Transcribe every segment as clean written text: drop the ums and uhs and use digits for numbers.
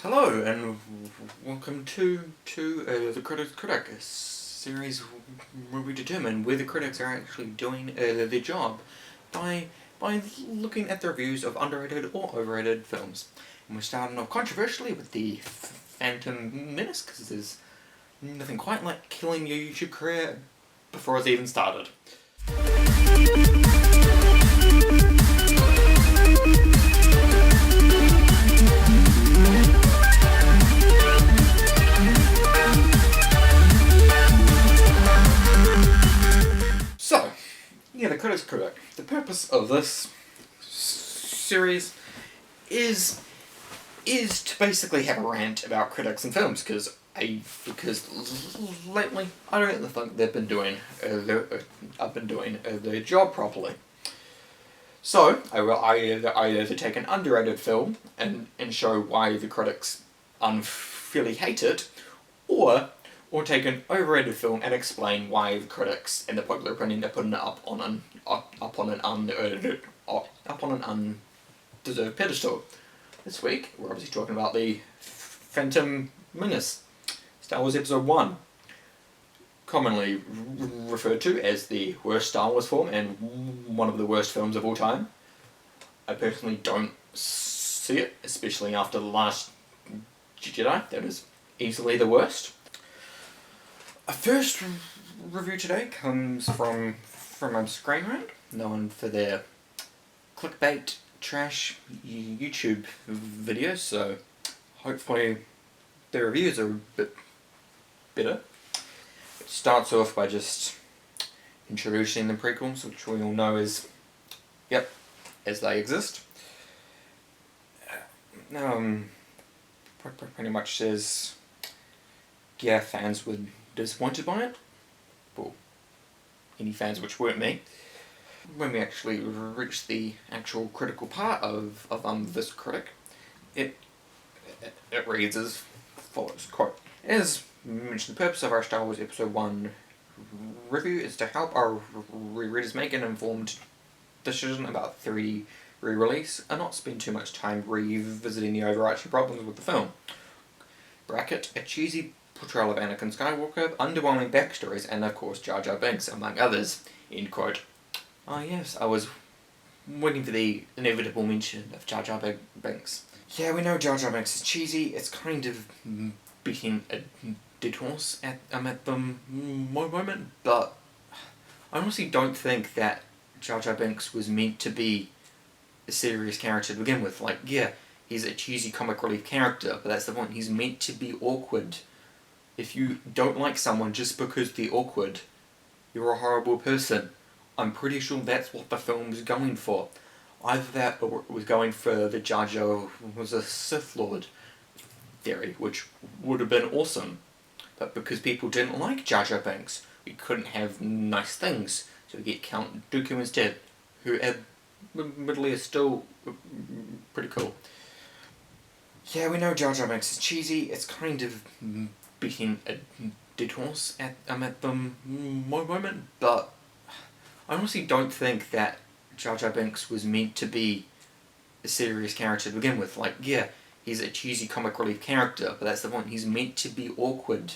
Hello and welcome to the Critic, a series where we determine whether critics are actually doing their job by looking at the reviews of underrated or overrated films. And we're starting off controversially with the Phantom Menace, because there's nothing quite like killing your YouTube career before it's even started. So, yeah, the Critic's Critic. The purpose of this series is to basically have a rant about critics and films, because lately I don't really think they've been doing their job properly. So I either take an underrated film and show why the critics unfairly hate it, or take an overrated film and explain why the critics, in the popular opinion, are putting it up on an undeserved pedestal. This week we're obviously talking about the Phantom Menace, Star Wars Episode 1, commonly referred to as the worst Star Wars film and one of the worst films of all time. I personally don't see it, especially after The Last Jedi. That is easily the worst. Our first review today comes from Screenrant, known for their clickbait trash YouTube videos, so hopefully their reviews are a bit better. It starts off by just introducing the prequels, which we all know as they exist. Pretty much says, yeah, fans were disappointed by it. Well, any fans which weren't me. When we actually reach the actual critical part of this critic, it reads as follows, quote, "As mentioned, the purpose of our Star Wars Episode 1 review is to help our readers make an informed decision about 3D re-release and not spend too much time revisiting the overarching problems with the film. Bracket, a cheesy portrayal of Anakin Skywalker, underwhelming backstories, and of course Jar Jar Binks, among others." End quote. Ah yes, I was waiting for the inevitable mention of Jar Jar Binks. Yeah, we know Jar Jar Binks is cheesy. It's kind of beating a dead horse at the moment, but I honestly don't think that Jar Jar Binks was meant to be a serious character to begin with. Like, yeah, he's a cheesy comic relief character, but that's the point. He's meant to be awkward. If you don't like someone just because they're awkward, you're a horrible person. I'm pretty sure that's what the film's going for. Either that or it was going for the Jar Jar was a Sith Lord theory, which would have been awesome. But because people didn't like Jar Jar Binks, we couldn't have nice things, so we get Count Dooku instead, who admittedly is still pretty cool. Yeah, we know Jar Jar Binks is cheesy. It's kind of beating a dead horse at the moment, but I honestly don't think that Jar Jar Binks was meant to be a serious character to begin with. Like, yeah, he's a cheesy comic relief character, but that's the point. He's meant to be awkward.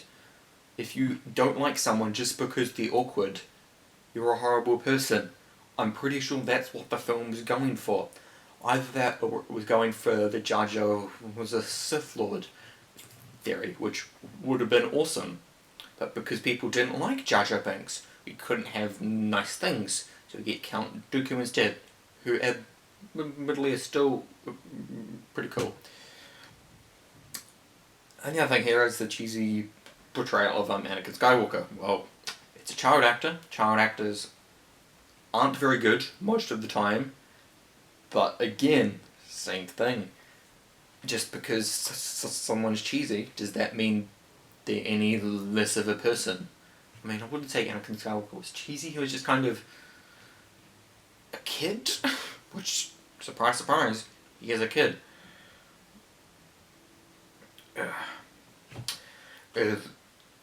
If you don't like someone just because they're awkward, you're a horrible person. I'm pretty sure that's what the film's going for. Either that or it was going for the Jar Jar was a Sith Lord theory, which would have been awesome. But because people didn't like Jar Jar Binks, we couldn't have nice things, so we get Count Dooku instead, who admittedly is still pretty cool. And the other thing here is the cheesy portrayal of Anakin Skywalker. Well, it's a child actor. Child actors aren't very good most of the time, but again, same thing. Just because someone's cheesy, does that mean they're any less of a person? I mean, I wouldn't say Anakin Skywalker was cheesy. He was just kind of a kid, which, surprise, surprise, he is a kid.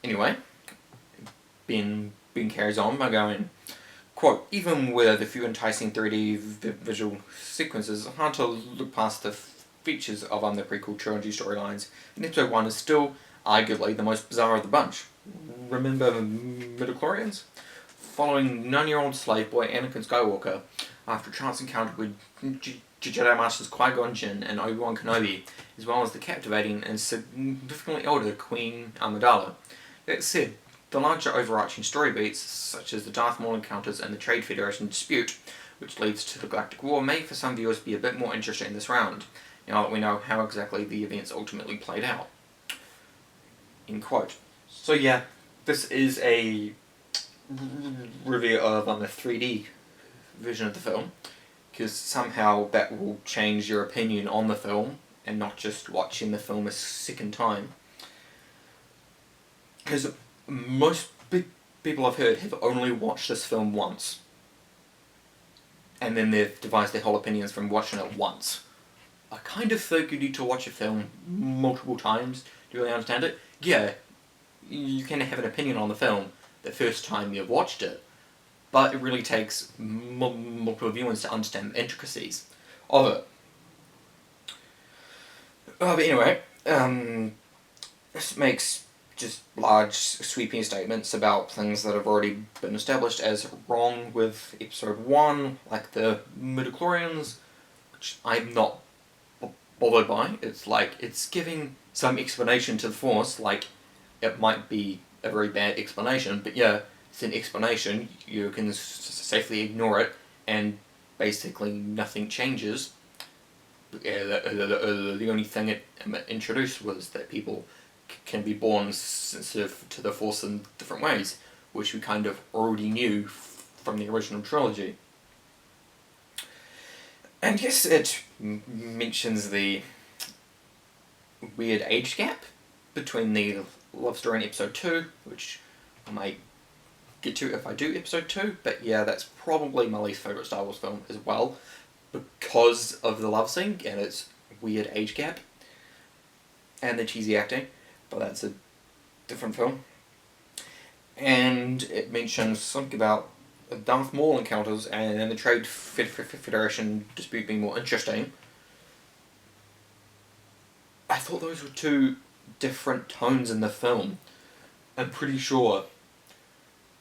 Anyway, Ben carries on by going, quote, "Even with a few enticing 3D visual sequences, it's hard to look past the features of the prequel trilogy storylines, and episode 1 is still arguably the most bizarre of the bunch. Remember midichlorians? Following 9-year-old slave boy Anakin Skywalker, after a chance encounter with Jedi Masters Qui-Gon Jinn and Obi-Wan Kenobi, as well as the captivating and significantly older Queen Amidala. That said, the larger overarching story beats, such as the Darth Maul encounters and the Trade Federation dispute, which leads to the Galactic War, may for some viewers be a bit more interesting this round, now that we know how exactly the events ultimately played out. End quote. So yeah, this is a review of the 3D version of the film, because somehow that will change your opinion on the film, and not just watching the film a second time. Because most people I've heard have only watched this film once, and then they've devised their whole opinions from watching it once. I kind of think you need to watch a film multiple times to really understand it. Yeah, you can have an opinion on the film the first time you've watched it, but it really takes multiple viewings to understand the intricacies of it. But anyway, this makes just large, sweeping statements about things that have already been established as wrong with episode 1, like the midichlorians, which I'm not bothered by. It's like, it's giving some explanation to the Force, like, it might be a very bad explanation, but yeah, it's an explanation, you can safely ignore it, and basically nothing changes. The only thing it introduced was that people can be born sensitive to the Force in different ways, which we kind of already knew from the original trilogy. And yes, it mentions the weird age gap between the love story in episode 2, which I might get to if I do episode 2, but yeah, that's probably my least favourite Star Wars film as well, because of the love scene and its weird age gap, and the cheesy acting, but that's a different film. And it mentions something about Darth Maul encounters and then the Trade Federation dispute being more interesting. I thought those were two different tones in the film. I'm pretty sure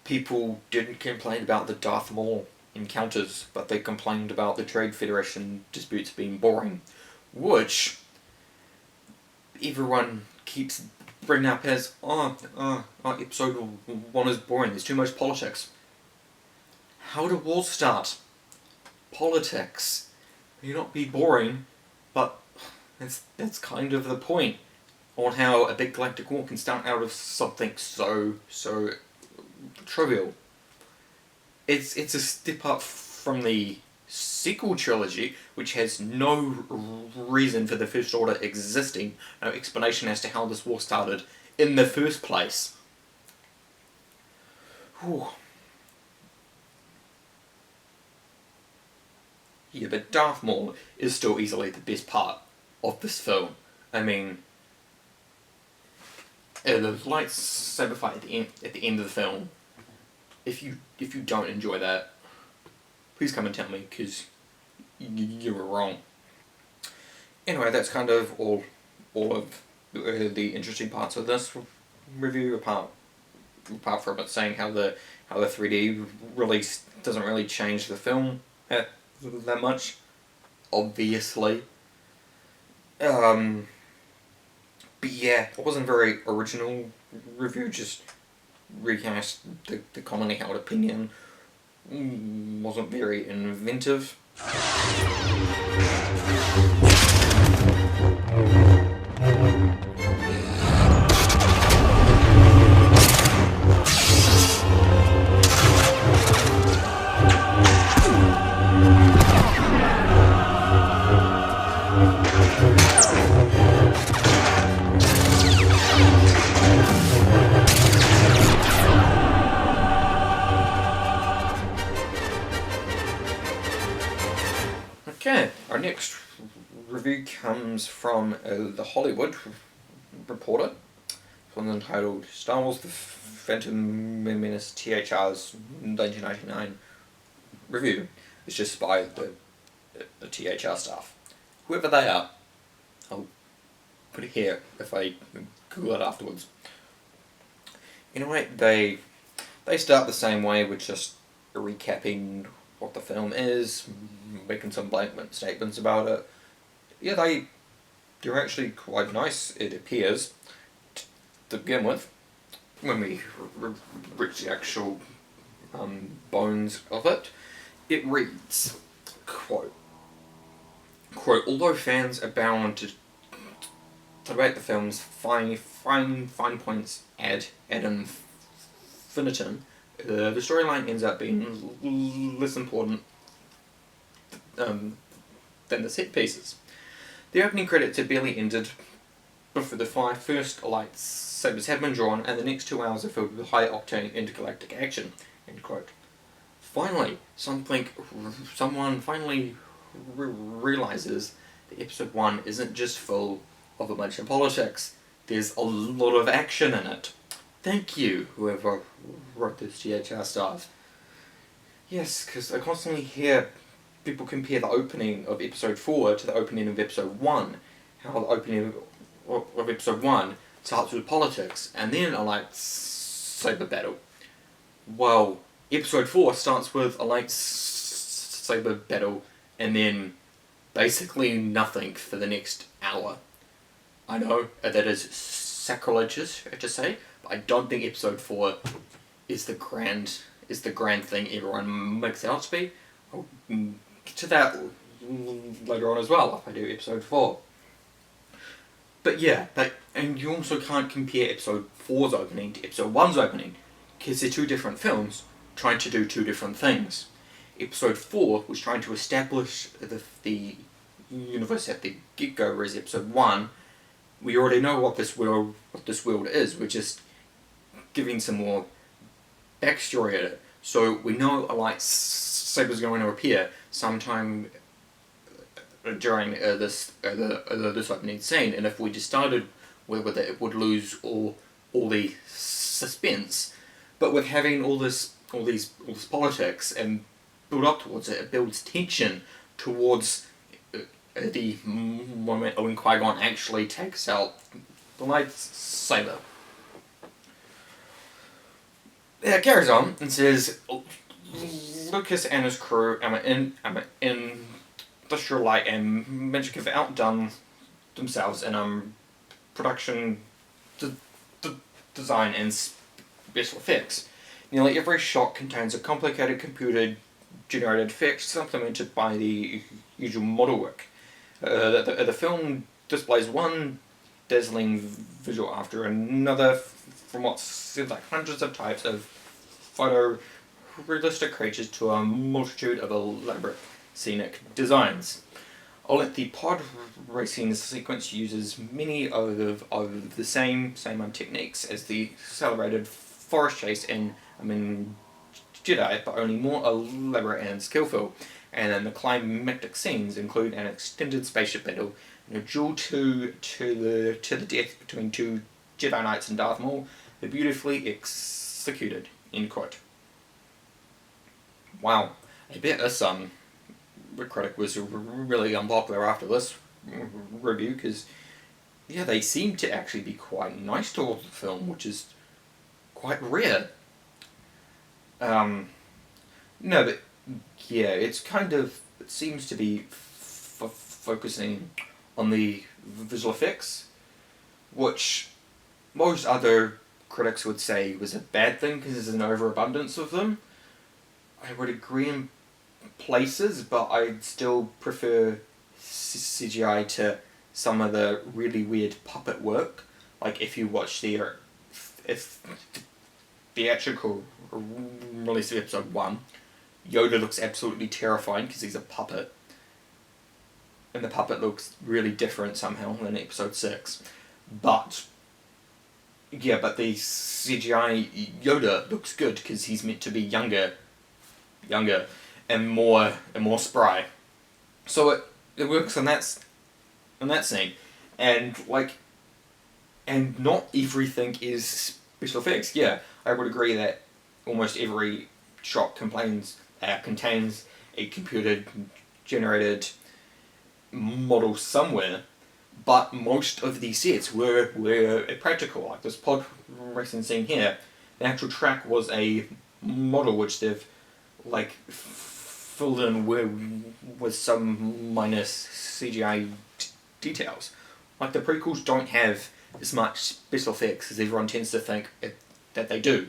people didn't complain about the Darth Maul encounters, but they complained about the Trade Federation disputes being boring, which everyone keeps bringing up as, episode 1 is boring, there's too much politics. How do wars start? Politics. May not be boring, but that's kind of the point on how a big galactic war can start out of something so trivial. It's a step up from the sequel trilogy, which has no reason for the First Order existing, no explanation as to how this war started in the first place. Whew. Yeah, but Darth Maul is still easily the best part of this film. I mean, the lightsaber fight at the end of the film, if you don't enjoy that, please come and tell me, because you were wrong. Anyway, that's kind of all of the interesting parts of this review, apart from it saying how the 3D release doesn't really change the film that much, obviously. But yeah, it wasn't a very original review, just recast the commonly held opinion. Wasn't very inventive. Okay, our next review comes from The Hollywood Reporter. This one's entitled Star Wars The Phantom Menace THR's 1999 review. It's just by the THR staff, whoever they are. I'll put it here if I Google it afterwards. Anyway, they start the same way with just recapping what the film is, making some blanket statements about it. Yeah, they're actually quite nice, it appears, to begin with. When we reach the actual bones of it, it reads, quote, although fans are bound to debate the film's fine points ad infinitum, the storyline ends up being less important than the set pieces. The opening credits had barely ended before the 5 first lightsabers had been drawn, and the next 2 hours are filled with high-octane intergalactic action. End quote. Finally, someone finally realizes that episode 1 isn't just full of a bunch of politics. There's a lot of action in it. Thank you, whoever wrote this GHR stuff. Yes, because I constantly hear people compare the opening of episode 4 to the opening of episode 1. How the opening of episode 1 starts with politics, and then a lightsaber battle. Well, episode 4 starts with a lightsaber battle, and then basically nothing for the next hour. I know that is sacrilegious to say, but I don't think episode 4 is the grand thing everyone makes it out to be. I'll get to that later on as well if I do episode 4. But yeah, and you also can't compare episode 4's opening to episode 1's opening, because they're two different films trying to do two different things. Episode 4 was trying to establish the universe at the get-go, whereas episode 1, we already know what this world is. We're just giving some more backstory at it. So we know a lightsaber's going to appear sometime during this opening scene, and if we just started with it, it would lose all the suspense. But with having all this politics and build up towards it, it builds tension towards the moment when Qui-Gon actually takes out the lightsaber. It carries on and says, Lucas and his crew in Industrial Light and Magic have outdone themselves in production design and special effects. Nearly every shot contains a complicated computer-generated effect supplemented by the usual model work. The film displays one dazzling visual after another from what seems like hundreds of types of photorealistic creatures to a multitude of elaborate scenic designs. A lengthy pod racing sequence uses many of the same techniques as the accelerated forest chase in Jedi, but only more elaborate and skillful. And then the climactic scenes include an extended spaceship battle and a duel to the death between two Jedi Knights and Darth Maul. They're beautifully executed. End quote. Wow, I bet this critic was really unpopular after this review, because yeah, they seem to actually be quite nice towards the film, which is quite rare. No, but yeah, it seems to be focusing on the visual effects, which most other critics would say was a bad thing because there's an overabundance of them. I would agree in places, but I'd still prefer CGI to some of the really weird puppet work. Like if you watch the theatrical release of episode 1, Yoda looks absolutely terrifying because he's a puppet. And the puppet looks really different somehow than episode 6. But the CGI Yoda looks good because he's meant to be younger and more spry. So it works on that scene. And not everything is special effects. Yeah, I would agree that almost every shot contains a computer generated model somewhere, but most of these sets were practical. Like this pod racing scene here, the actual track was a model which they've like filled in with some minor CGI details. Like the prequels don't have as much special effects as everyone tends to think that they do.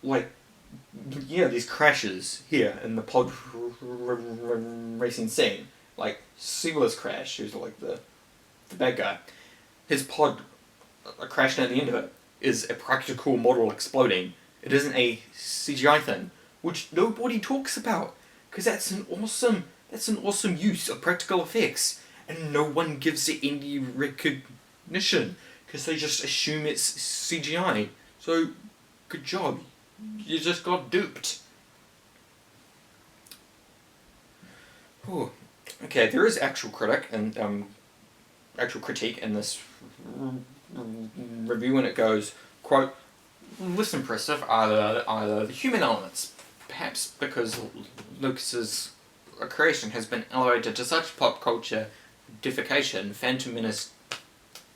Like, yeah, there's crashes here in the pod racing scene. Like Sealer's crash, who's like the bad guy. His pod crashing at the end of it is a practical model exploding. It isn't a CGI thing, which nobody talks about, because that's an awesome use of practical effects, and no one gives it any recognition because they just assume it's CGI. So, good job. You just got duped. Ooh. Okay, there is actual critique in this review, and it goes, quote, "Less impressive are the human elements, perhaps because Lucas's creation has been elevated to such pop culture deification. Phantom Menace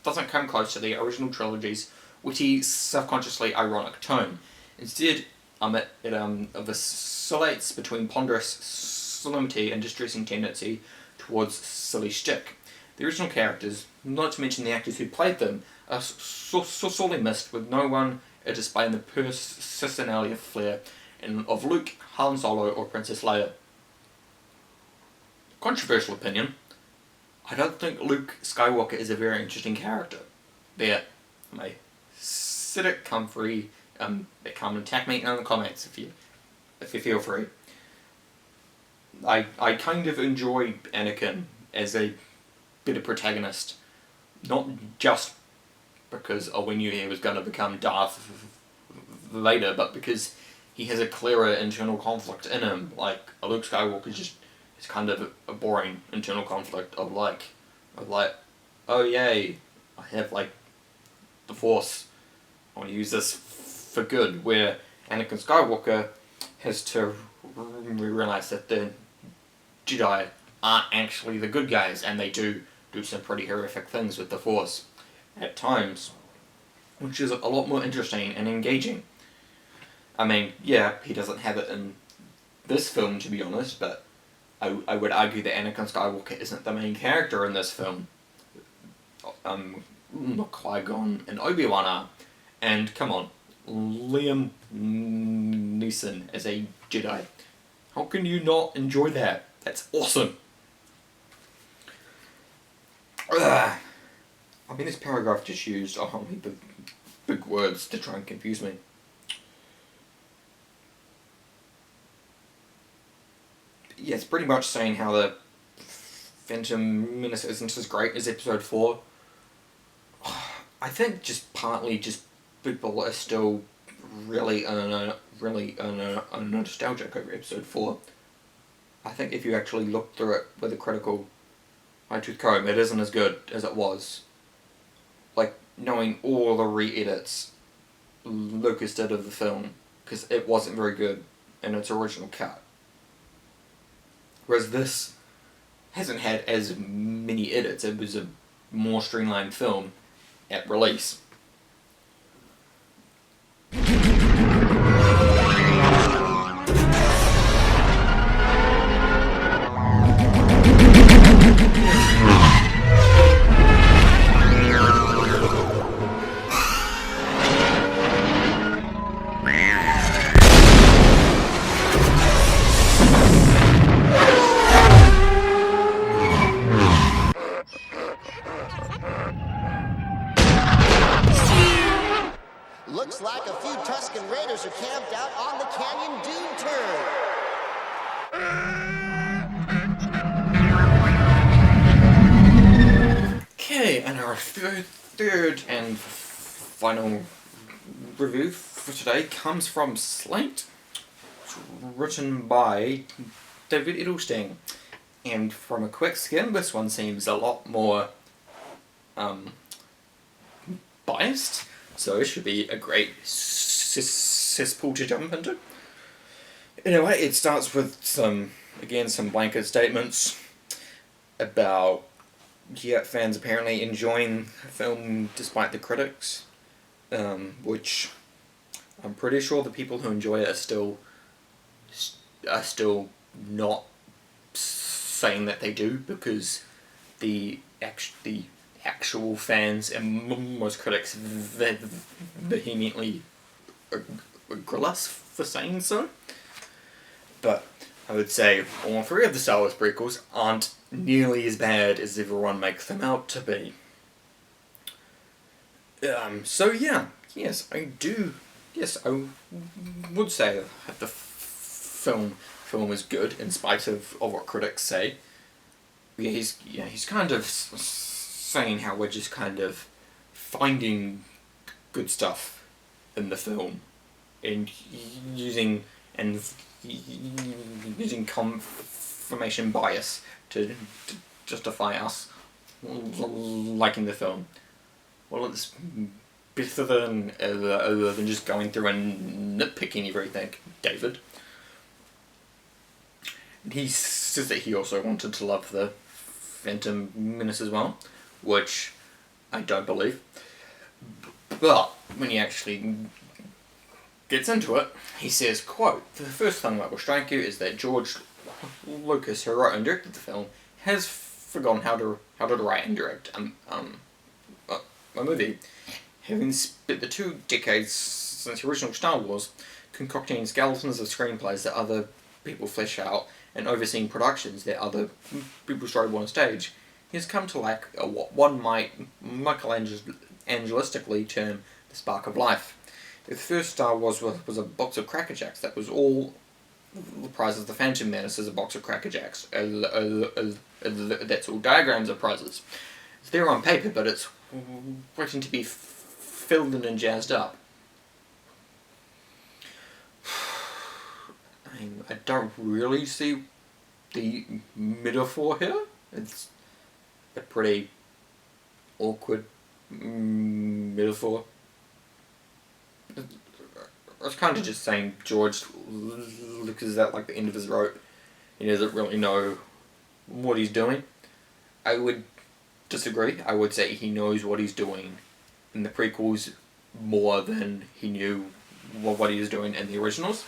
doesn't come close to the original trilogy's witty, self-consciously ironic tone. Instead, it oscillates between ponderous solemnity and distressing tendency towards silly shtick. The original characters, not to mention the actors who played them, are sorely missed, with no one displaying the personality of flair of Luke, Han Solo, or Princess Leia." Controversial opinion. I don't think Luke Skywalker is a very interesting character. There, may sit it, come free, come and attack me in the comments if you feel free. I kind of enjoy Anakin as a bit of protagonist, not just because we knew he was going to become Darth Vader, but because he has a clearer internal conflict in him. Like Luke Skywalker is kind of a boring internal conflict of like, oh yay, I have like the Force, I want to use this for good, where Anakin Skywalker has to realise that the Jedi aren't actually the good guys, and they do some pretty horrific things with the Force at times, which is a lot more interesting and engaging. I mean, yeah, he doesn't have it in this film, to be honest, but I would argue that Anakin Skywalker isn't the main character in this film. Qui-Gon and Obi-Wan are. And come on, Liam Neeson as a Jedi. How can you not enjoy that? That's awesome. I mean, this paragraph just used a whole heap of big words to try and confuse me. Yeah, it's pretty much saying how the Phantom Menace isn't as great as Episode 4. I think just partly just people are still really nostalgic over Episode 4. I think if you actually look through it with a critical fine-tooth comb, it isn't as good as it was. Like, knowing all the re-edits Lucas did of the film, because it wasn't very good in its original cut. Whereas this hasn't had as many edits. It was a more streamlined film at release. Looks like a few Tusken Raiders are camped out on the Canyon Dune turn. Okay, and our third and final review for today comes from Slate. It's written by David Edelstein. And from a quick skim, this one seems a lot more biased. So it should be a great cesspool to jump into. Anyway, it starts with some blanket statements. about fans apparently enjoying the film despite the critics, which I'm pretty sure the people who enjoy it are still not saying that they do, because the actual fans and most critics vehemently grill us for saying so. But I would say all three of the Star Wars prequels aren't nearly as bad as everyone makes them out to be. So yeah, yes, I do. Yes, I would say that the film is good in spite of what critics say. He's kind of saying how we're just kind of finding good stuff in the film and using confirmation bias to justify us liking the film. Well, it's better than just going through and nitpicking everything, David. He says that he also wanted to love the Phantom Menace as well, which I don't believe. But when he actually gets into it, he says, quote, "The first thing that will strike you is that George Lucas, who wrote and directed the film, has forgotten how to write and direct a movie. Having spent the 2 decades since the original Star Wars concocting skeletons of screenplays that other people flesh out and overseeing productions that other people storyboard on stage, he has come to lack what one might Michelangelistically term the spark of life. If the first Star Wars was a box of Cracker Jacks, that was all the prizes. The Phantom Menace is a box of Cracker Jacks. That's all diagrams of prizes. It's there on paper, but it's waiting to be filled in and jazzed up." I don't really see the metaphor here. It's a pretty awkward metaphor. I was kind of just saying George Lucas is at like the end of his rope. He doesn't really know what he's doing. I would disagree. I would say he knows what he's doing in the prequels more than he knew what he was doing in the originals.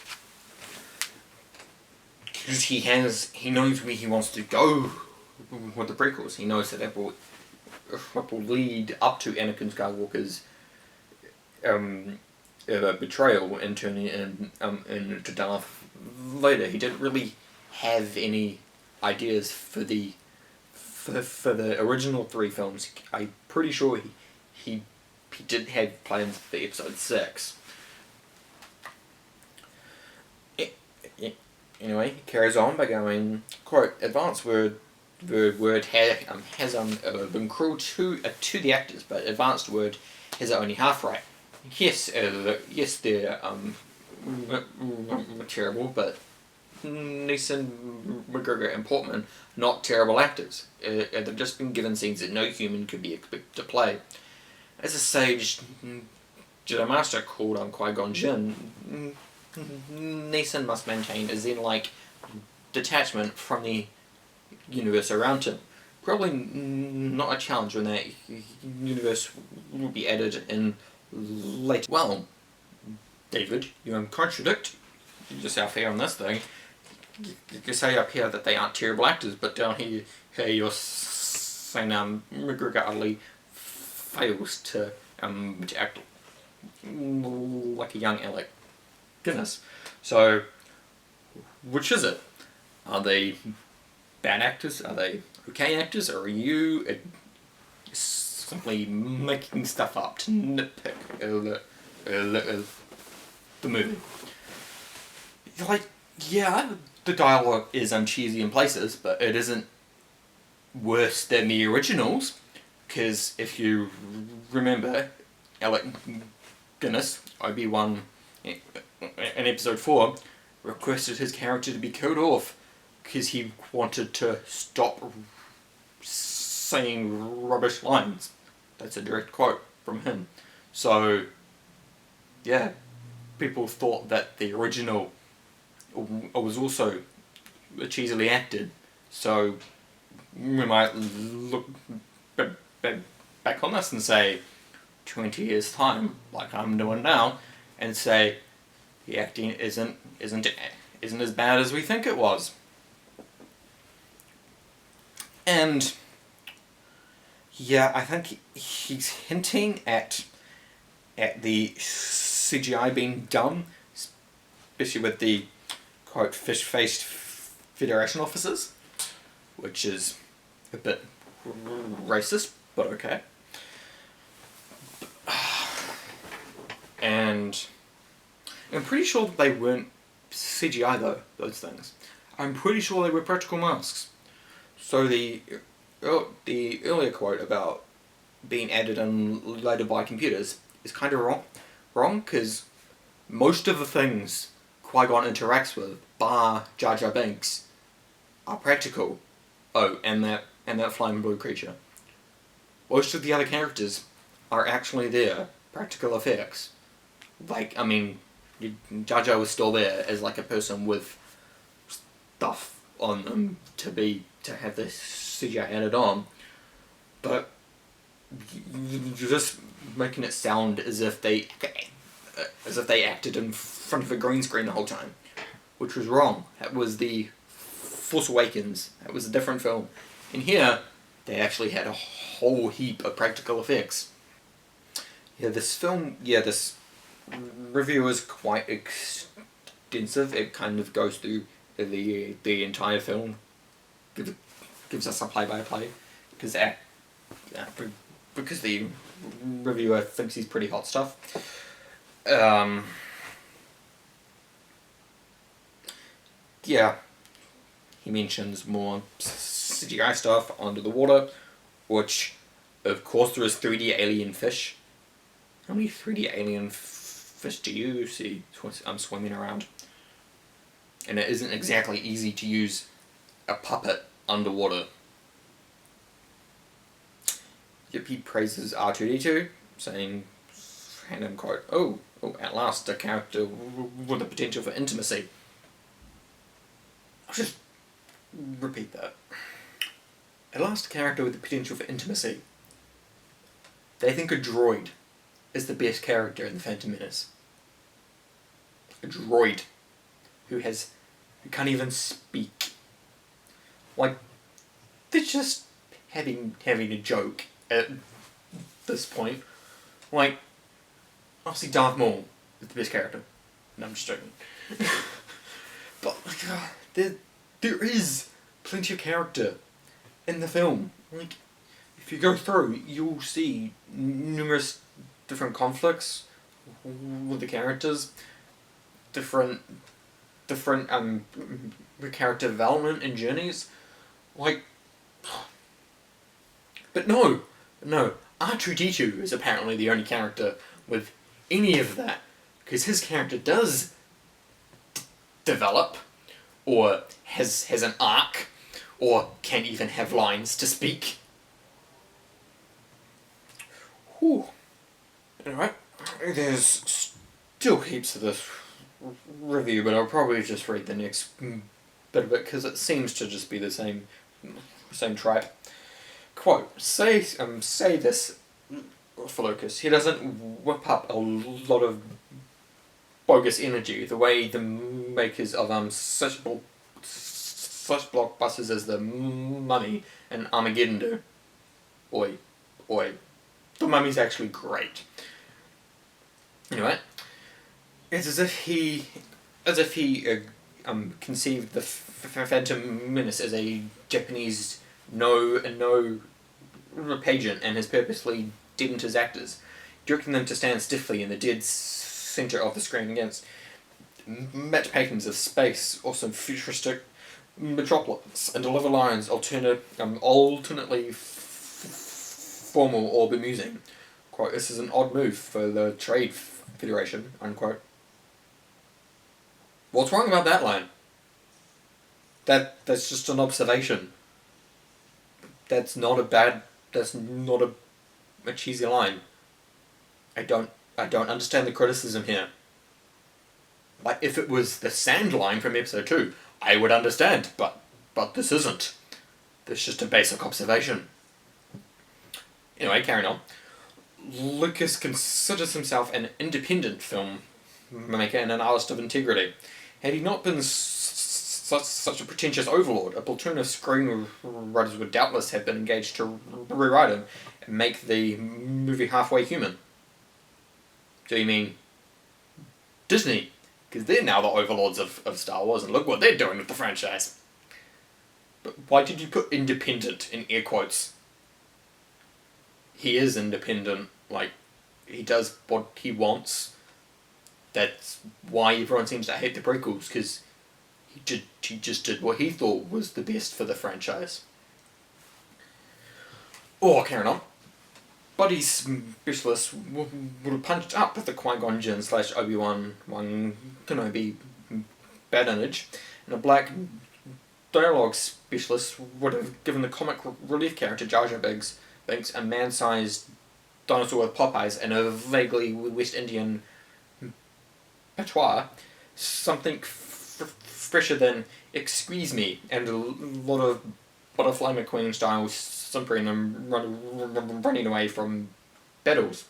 Because he knows where he wants to go with the prequels. He knows that it will lead up to Anakin Skywalker's betrayal and turning into Darth Vader. He didn't really have any ideas for the original 3 films. I'm pretty sure he didn't have plans for Episode 6. Anyway, he carries on by going, quote, "Advanced word has been cruel to the actors, but advanced word has it only half right. Yes, they're terrible, but Neeson, McGregor, and Portman not terrible actors. They've just been given scenes that no human could be expected to play. As a sage Jedi Master called on Qui-Gon Jinn, Neeson must maintain a Zen-like detachment from the universe around him. Probably not a challenge when that universe will be added in later." Well, David, you contradict yourself here on this thing. You say up here that they aren't terrible actors, but down here you're saying McGregor utterly fails to act like a young Alec Guinness. So, which is it? Are they bad actors? Are they okay actors? Or are you simply making stuff up to nitpick the movie? Like, yeah, the dialogue is uncheesy in places, but it isn't worse than the originals. Because if you remember, Alec Guinness, Obi-Wan, in episode 4, requested his character to be killed off because he wanted to stop saying rubbish lines. That's a direct quote from him. So, yeah, people thought that the original was also cheesily acted. So, we might look back on this and say, 20 years time, like I'm doing now, and say the acting isn't as bad as we think it was. And yeah, I think he's hinting at the CGI being dumb, especially with the quote fish-faced Federation officers, which is a bit racist, but okay. And I'm pretty sure they weren't CGI though, those things. I'm pretty sure they were practical masks. So the earlier quote about being added in later by computers is kind of wrong, because most of the things Qui-Gon interacts with, bar Jar Jar Binks, are practical. Oh, and that flying blue creature. Most of the other characters are actually there, practical effects. Like, I mean, Jar Jar was still there as like a person with stuff on them to have this CGI added on, but you're just making it sound as if they acted in front of a green screen the whole time, which was wrong. That was the Force Awakens. That was a different film. In here, they actually had a whole heap of practical effects. Yeah, this review is quite extensive. It kind of goes through the entire film. Gives us a play-by-play, because the reviewer thinks he's pretty hot stuff. Yeah, he mentions more CGI stuff under the water, which, of course, there is 3D alien fish. How many 3D alien fish do you see swimming around? And it isn't exactly easy to use a puppet underwater. Yep, he praises R2-D2, saying, random quote, oh, at last, a character with the potential for intimacy. I'll just repeat that. At last, a character with the potential for intimacy. They think a droid is the best character in The Phantom Menace. A droid who can't even speak. Like, they're just having a joke at this point. Like, obviously Darth Maul is the best character. No, I'm just joking. But there is plenty of character in the film. Like, if you go through, you'll see numerous different conflicts with the characters, different character development and journeys. Like, but no, R2-D2 is apparently the only character with any of that, because his character does develop, or has an arc, or can even have lines to speak. Whew. Anyway, there's still heaps of this review, but I'll probably just read the next bit of it, because it seems to just be the same tripe. Quote, say this for Lucas. He doesn't whip up a lot of bogus energy the way the makers of such blockbusters as The Mummy and Armageddon do. Oi. The Mummy's actually great. Anyway, it's as if he conceived the Phantom Menace as a Japanese no pageant, and has purposely deadened his actors, directing them to stand stiffly in the dead center of the screen against match paintings of space or some futuristic metropolis, and deliver lines alternately formal or bemusing. Quote, this is an odd move for the Trade Federation, unquote. What's wrong about that line? That's just an observation. That's not a cheesy line. I don't understand the criticism here. Like, if it was the sand line from episode 2, I would understand, but this isn't. That's just a basic observation. Anyway, carrying on. Lucas considers himself an independent filmmaker and an artist of integrity. Had he not been such a pretentious overlord, a platoon of screenwriters would doubtless have been engaged to rewrite him and make the movie halfway human. Do you mean Disney? Because they're now the overlords of Star Wars, and look what they're doing with the franchise. But why did you put independent in air quotes? He is independent, like, he does what he wants. That's why everyone seems to hate the prequels, because he just did what he thought was the best for the franchise. Oh, carrying on. Buddy specialists would have punched up with the Qui-Gon Jinn / Obi-Wan Kenobi badinage, and a black dialogue specialist would have given the comic relief character Jar Jar Binks a man-sized dinosaur with pop eyes and a vaguely West Indian patois, something fresher than "excuse me" and a lot of Butterfly McQueen style simpering and running away from battles.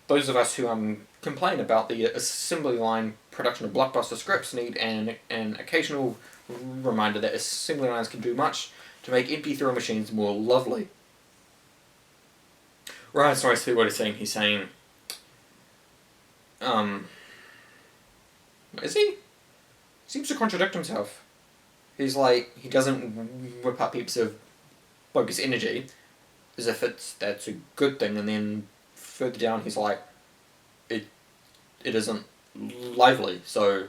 Those of us who complain about the assembly line production of blockbuster scripts need an occasional reminder that assembly lines can do much to make MP3 machines more lovely. Right, so I see what he's saying. He's saying, is he? Seems to contradict himself. He's like, he doesn't whip up heaps of focus energy, as if that's a good thing, and then further down he's like, it isn't lively, so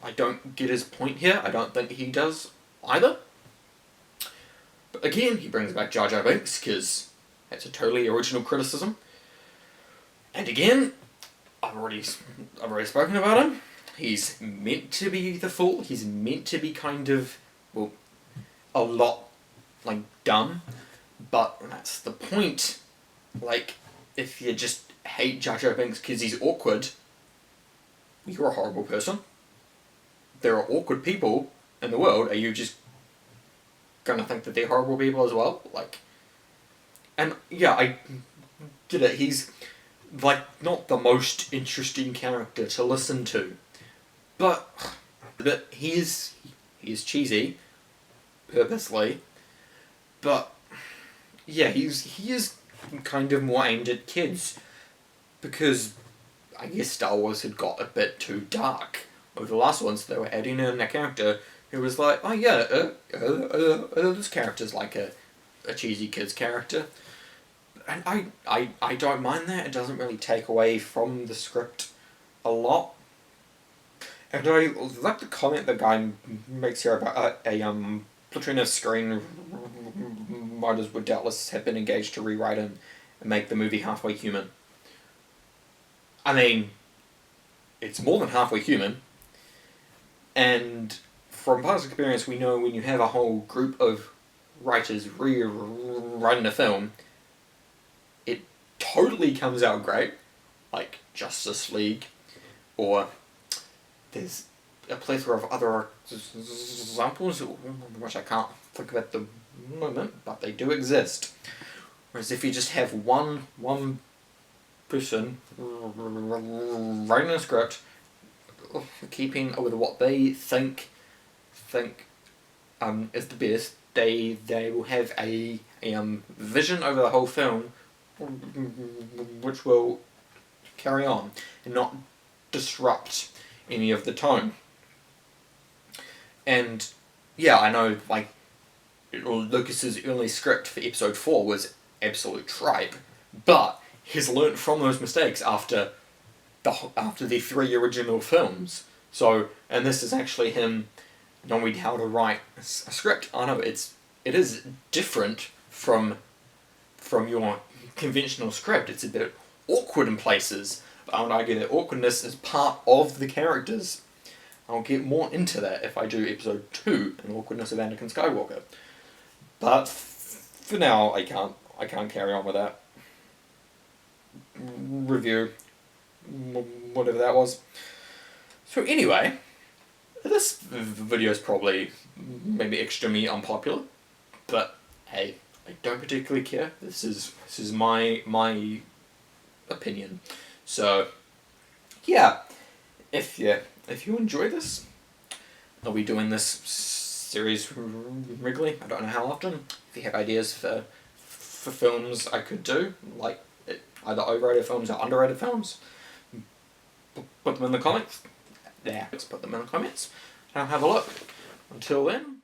I don't get his point here. I don't think he does either. But again, he brings back Jar Jar Binks, because that's a totally original criticism. And again, I've already spoken about him. He's meant to be the fool. He's meant to be kind of, well, a lot, like, dumb. But that's the point. Like, if you just hate Jar Jar Binks because he's awkward, you're a horrible person. There are awkward people in the world. Are you just gonna think that they're horrible people as well? Like, and yeah, I get it. He's, like, not the most interesting character to listen to. But he is cheesy, purposely. But yeah, he is kind of more aimed at kids, because I guess Star Wars had got a bit too dark over the last ones. They were adding in a character who was like, oh yeah, this character's like a cheesy kid's character, and I don't mind that. It doesn't really take away from the script a lot. And I like the comment the guy makes here about a platoon of screenwriters would doubtless have been engaged to rewrite him and make the movie halfway human. I mean, it's more than halfway human, and from past experience we know when you have a whole group of writers rewriting a film, it totally comes out great, like Justice League, or there's a plethora of other examples which I can't think of at the moment, but they do exist. Whereas if you just have one person writing a script, keeping with what they think is the best, they will have a vision over the whole film which will carry on and not disrupt any of the tone. And yeah, I know, like, Lucas's early script for episode 4 was absolute tripe, but he's learnt from those mistakes after the 3 original films. So, and this is actually him knowing how to write a script. I know it is different from your conventional script. It's a bit awkward in places, but I would argue that awkwardness is part of the characters. I'll get more into that if I do episode 2, an awkwardness of Anakin Skywalker. But for now, I can't carry on with that review, whatever that was. So anyway, this video is probably maybe extremely unpopular, but hey, I don't particularly care. This is my opinion. So yeah, if you enjoy this, I'll be doing this series regularly. I don't know how often. If you have ideas for films I could do, like either overrated films or underrated films, put them in the comments. Yeah, let's put them in the comments. And I'll have a look. Until then.